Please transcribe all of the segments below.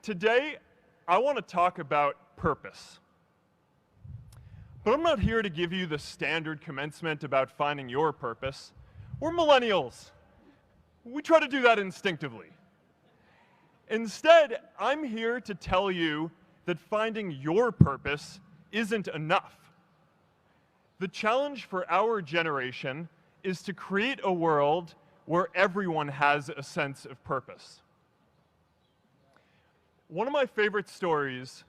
Today, I want to talk about purpose. But I'm not here to give you the standard commencement about finding your purpose. We're millennials. We try to do that instinctively. Instead, I'm here to tell you that finding your purpose isn't enough. The challenge for our generation is to create a world where everyone has a sense of purpose. One of my favorite stories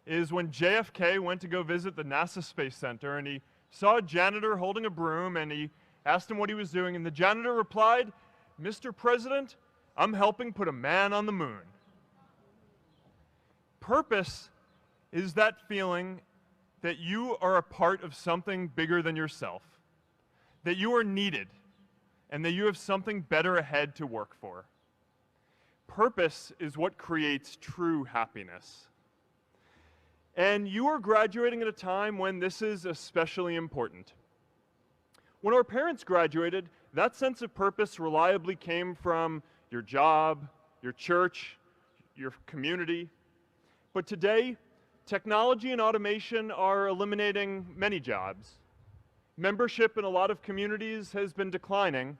is when JFK went to go visit the NASA Space Center, and he saw a janitor holding a broom, and he asked him what he was doing, and the janitor replied, "Mr. President, I'm helping put a man on the moon." Purpose is that feeling that you are a part of something bigger than yourself, that you are needed, and that you have something better ahead to work for. Purpose is what creates true happiness. And you are graduating at a time when this is especially important. When our parents graduated, that sense of purpose reliably came from your job, your church, your community. But today, technology and automation are eliminating many jobs. Membership in a lot of communities has been declining,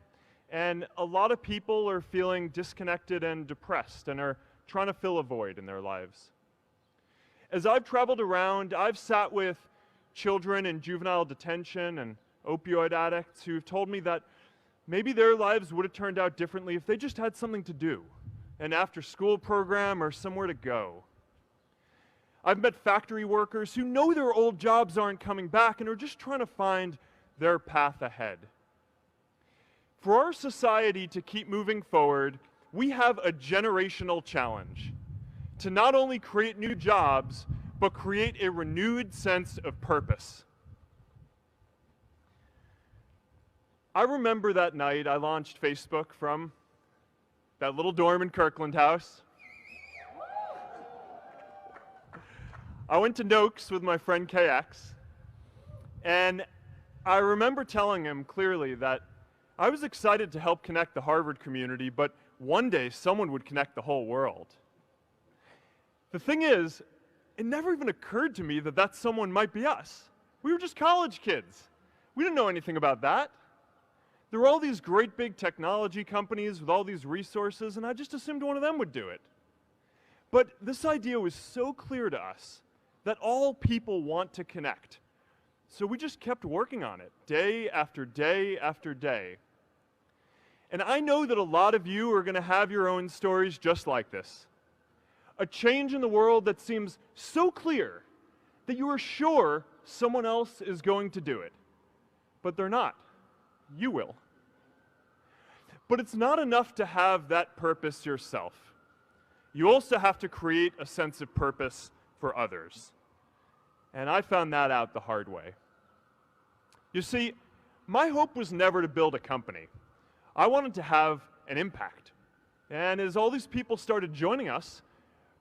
and a lot of people are feeling disconnected and depressed and are trying to fill a void in their lives. As I've traveled around, I've sat with children in juvenile detention and opioid addicts who've told me that maybe their lives would have turned out differently if they just had something to do, an after-school program or somewhere to go. I've met factory workers who know their old jobs aren't coming back and are just trying to find their path ahead. For our society to keep moving forward, we have a generational challenge to not only create new jobs, but create a renewed sense of purpose. I remember that night I launched Facebook from that little dorm in Kirkland House. I went to Noakes with my friend KX, and I remember telling him clearly that I was excited to help connect the Harvard community, but one day someone would connect the whole world. The thing is, it never even occurred to me that that someone might be us. We were just college kids. We didn't know anything about that. There were all these great big technology companies with all these resources, and I just assumed one of them would do it. But this idea was so clear to us that all people want to connect. So we just kept working on it, day after day after day. And I know that a lot of you are going to have your own stories just like this. A change in the world that seems so clear that you are sure someone else is going to do it. But they're not. You will. But it's not enough to have that purpose yourself. You also have to create a sense of purpose for others. And I found that out the hard way. You see, my hope was never to build a company. I wanted to have an impact. And as all these people started joining us,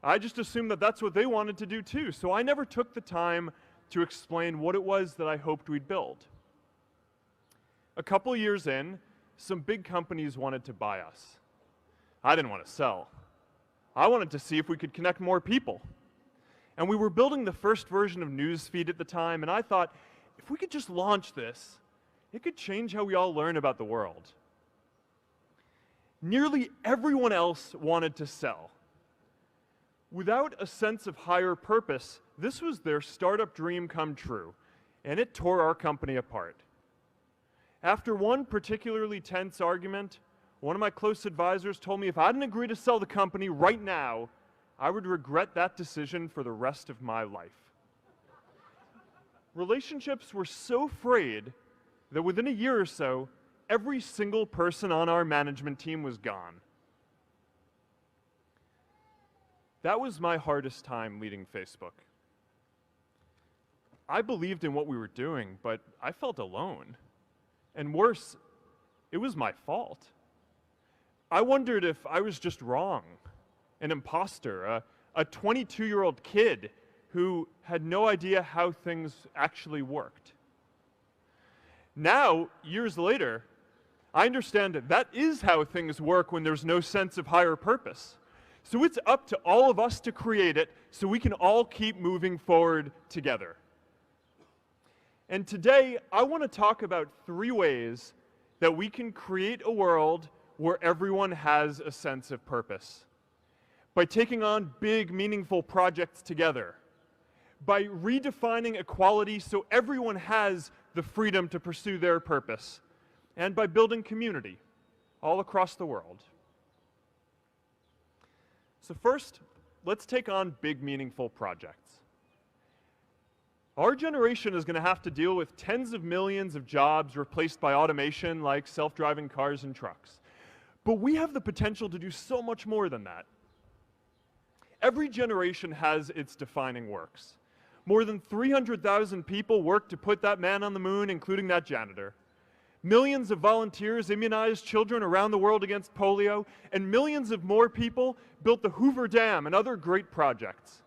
I just assumed that that's what they wanted to do too. So I never took the time to explain what it was that I hoped we'd build. A couple years in, some big companies wanted to buy us. I didn't want to sell. I wanted to see if we could connect more people. And we were building the first version of Newsfeed at the time, and I thought, if we could just launch this, it could change how we all learn about the world. Nearly everyone else wanted to sell. Without a sense of higher purpose, this was their startup dream come true, and it tore our company apart. After one particularly tense argument, one of my close advisors told me if I didn't agree to sell the company right now, I would regret that decision for the rest of my life. Relationships were so frayed that within a year or so, every single person on our management team was gone. That was my hardest time leading Facebook. I believed in what we were doing, but I felt alone. And worse, it was my fault. I wondered if I was just wrong, an imposter, a 22-year-old kid who had no idea how things actually worked. Now, years later, I understand that is how things work when there's no sense of higher purpose. So it's up to all of us to create it so we can all keep moving forward together. And today, I want to talk about 3 ways that we can create a world where everyone has a sense of purpose. By taking on big, meaningful projects together. By redefining equality so everyone has the freedom to pursue their purpose. And by building community all across the world. So first, let's take on big, meaningful projects. Our generation is going to have to deal with tens of millions of jobs replaced by automation like self-driving cars and trucks. But we have the potential to do so much more than that. Every generation has its defining works. More than 300,000 people worked to put that man on the moon, including that janitor. Millions of volunteers immunized children around the world against polio, and millions of more people built the Hoover Dam and other great projects.